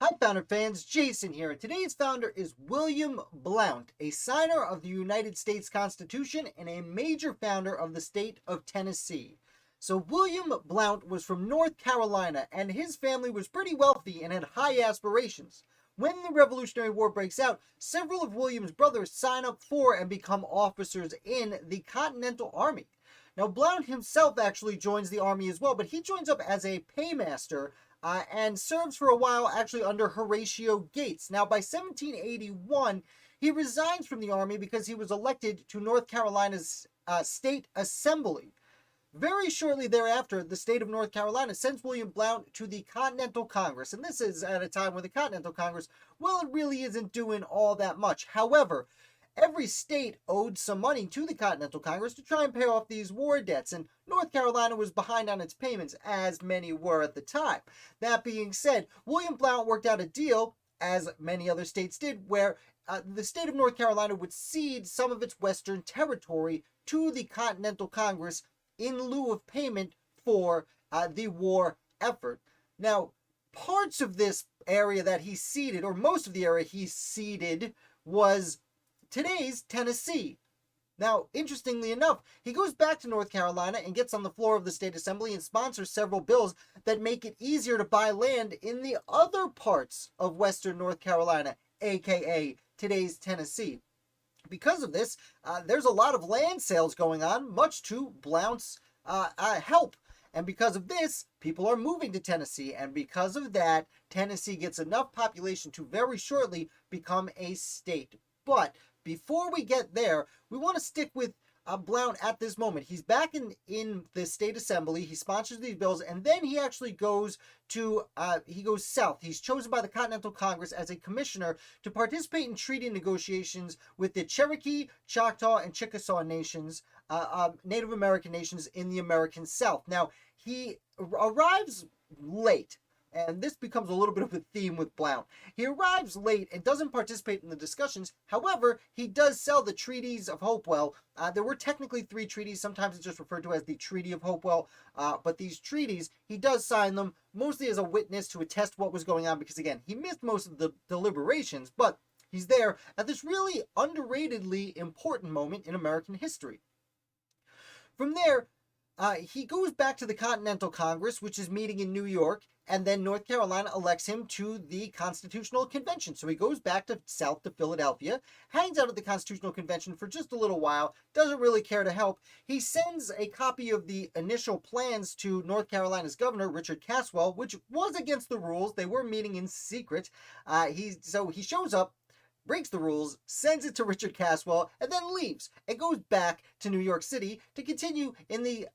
Hi, Founder fans. Jason here. Today's founder is William Blount, a signer of the United States Constitution and a major founder of the state of Tennessee. So, William Blount was from North Carolina, and his family was pretty wealthy and had high aspirations. When the Revolutionary War breaks out, several of William's brothers sign up for and become officers in the Continental Army. Now, Blount himself actually joins the army as well, but he joins up as a paymaster and serves for a while actually under Horatio Gates. Now, by 1781, he resigns from the army because he was elected to North Carolina's state assembly. Very shortly thereafter, the state of North Carolina sends William Blount to the Continental Congress. And this is at a time when the Continental Congress, well, it really isn't doing all that much. However, every state owed some money to the Continental Congress to try and pay off these war debts, and North Carolina was behind on its payments, as many were at the time. That being said, William Blount worked out a deal, as many other states did, where the state of North Carolina would cede some of its western territory to the Continental Congress in lieu of payment for the war effort. Now, parts of this area that he ceded, or most of the area he ceded, was today's Tennessee. Now, interestingly enough, he goes back to North Carolina and gets on the floor of the state assembly and sponsors several bills that make it easier to buy land in the other parts of western North Carolina, aka today's Tennessee. Because of this, there's a lot of land sales going on, much to Blount's help. And because of this, people are moving to Tennessee. And because of that, Tennessee gets enough population to very shortly become a state. But before we get there, we want to stick with Blount at this moment. He's back in the state assembly. He sponsors these bills, and then he actually goes south. He's chosen by the Continental Congress as a commissioner to participate in treaty negotiations with the Cherokee, Choctaw, and Chickasaw nations, Native American nations in the American South. Now, he arrives late. And this becomes a little bit of a theme with Blount. He arrives late and doesn't participate in the discussions. However, he does sell the treaties of Hopewell. There were technically 3 treaties. Sometimes it's just referred to as the Treaty of Hopewell. But these treaties, he does sign them mostly as a witness to attest what was going on. Because again, he missed most of the deliberations, but he's there at this really underratedly important moment in American history. From there, he goes back to the Continental Congress, which is meeting in New York, and then North Carolina elects him to the Constitutional Convention. So he goes back south to Philadelphia, hangs out at the Constitutional Convention for just a little while, doesn't really care to help. He sends a copy of the initial plans to North Carolina's governor, Richard Caswell, which was against the rules. They were meeting in secret. So he shows up, breaks the rules, sends it to Richard Caswell, and then leaves and goes back to New York City to continue in the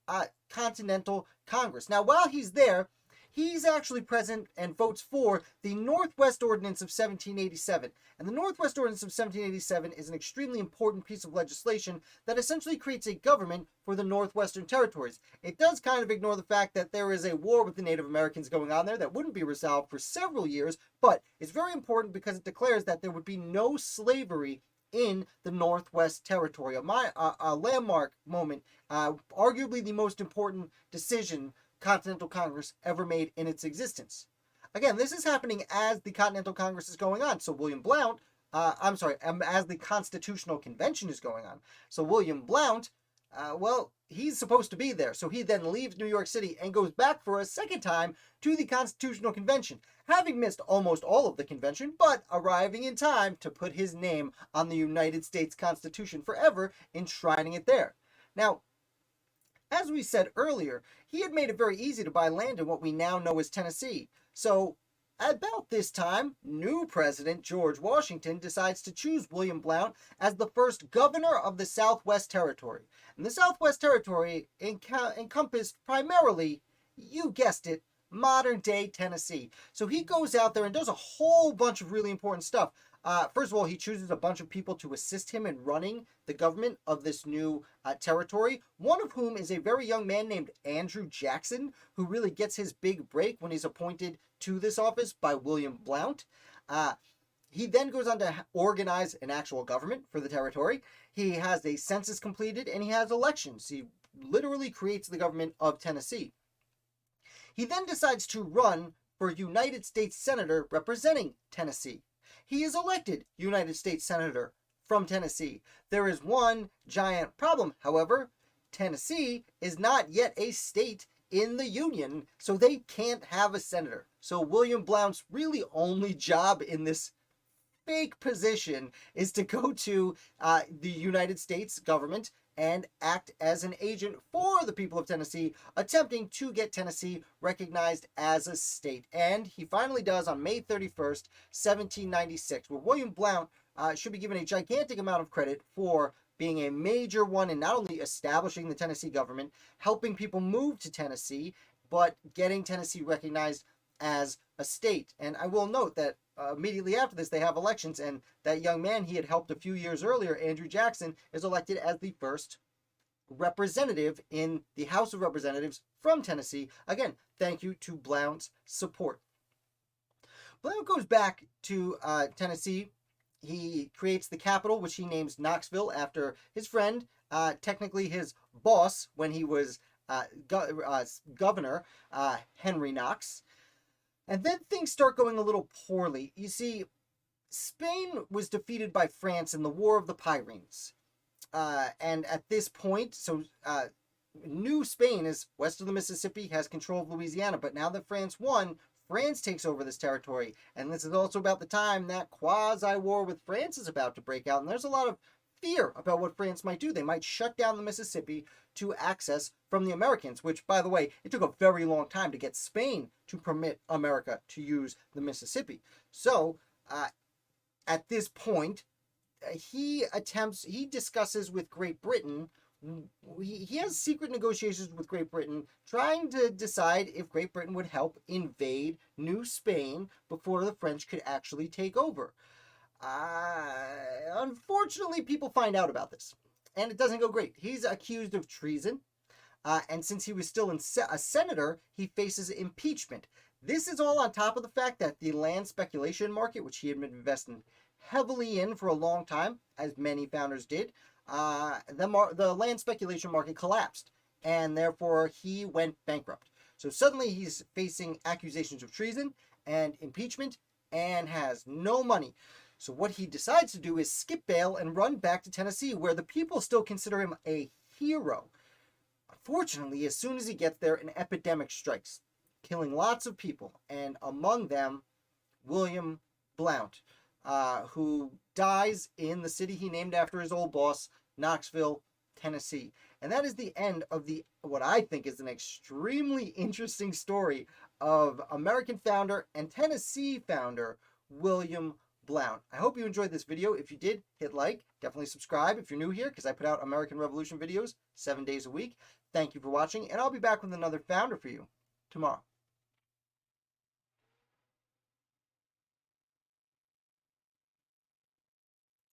Continental Congress. Now, while he's there, he's actually present and votes for the Northwest Ordinance of 1787. And the Northwest Ordinance of 1787 is an extremely important piece of legislation that essentially creates a government for the Northwestern Territories. It does kind of ignore the fact that there is a war with the Native Americans going on there that wouldn't be resolved for several years, but it's very important because it declares that there would be no slavery in the Northwest Territory. A landmark moment, arguably the most important decision Continental Congress ever made in its existence. Again, this is happening as the Continental Congress is going on. So William Blount, as the Constitutional Convention is going on. So William Blount, he's supposed to be there. So he then leaves New York City and goes back for a second time to the Constitutional Convention, having missed almost all of the convention, but arriving in time to put his name on the United States Constitution forever, enshrining it there. Now, as we said earlier, he had made it very easy to buy land in what we now know as Tennessee. So, about this time, new President George Washington decides to choose William Blount as the first governor of the Southwest Territory. And the Southwest Territory encompassed primarily, you guessed it, modern-day Tennessee. So he goes out there and does a whole bunch of really important stuff. First of all, he chooses a bunch of people to assist him in running the government of this new territory, one of whom is a very young man named Andrew Jackson, who really gets his big break when he's appointed to this office by William Blount. He then goes on to organize an actual government for the territory. He has a census completed, and he has elections. He literally creates the government of Tennessee. He then decides to run for United States Senator representing Tennessee. He is elected United States Senator from Tennessee. There is one giant problem, however. Tennessee is not yet a state in the Union, so they can't have a senator. So William Blount's really only job in this fake position is to go to the United States government and act as an agent for the people of Tennessee, attempting to get Tennessee recognized as a state. And he finally does on May 31st, 1796, where William Blount should be given a gigantic amount of credit for being a major one in not only establishing the Tennessee government, helping people move to Tennessee, but getting Tennessee recognized as a state. And I will note that immediately after this, they have elections, and that young man he had helped a few years earlier, Andrew Jackson, is elected as the first representative in the House of Representatives from Tennessee. Again, thank you to Blount's support. Blount goes back to Tennessee. He creates the capital, which he names Knoxville after his friend, technically his boss when he was governor, Henry Knox. And then things start going a little poorly. You see, Spain was defeated by France in the War of the Pyrenees. And at this point, New Spain is west of the Mississippi, has control of Louisiana. But now that France won, France takes over this territory. And this is also about the time that quasi-war with France is about to break out. And there's a lot of fear about what France might do. They might shut down the Mississippi to access from the Americans, which, by the way, it took a very long time to get Spain to permit America to use the Mississippi. So, at this point, he discusses with Great Britain. He has secret negotiations with Great Britain, trying to decide if Great Britain would help invade New Spain before the French could actually take over. Unfortunately, people find out about this, and it doesn't go great. He's accused of treason, and since he was still a senator, he faces impeachment. This is all on top of the fact that the land speculation market, which he had been investing heavily in for a long time, as many founders did, the land speculation market collapsed, and therefore he went bankrupt. So suddenly he's facing accusations of treason and impeachment and has no money. So what he decides to do is skip bail and run back to Tennessee, where the people still consider him a hero. Unfortunately, as soon as he gets there, an epidemic strikes, killing lots of people, and among them, William Blount, who dies in the city he named after his old boss, Knoxville, Tennessee. And that is the end of what I think is an extremely interesting story of American founder and Tennessee founder, William Blount. I hope you enjoyed this video. If you did, hit like. Definitely subscribe if you're new here, because I put out American Revolution videos 7 days a week. Thank you for watching, and I'll be back with another founder for you tomorrow.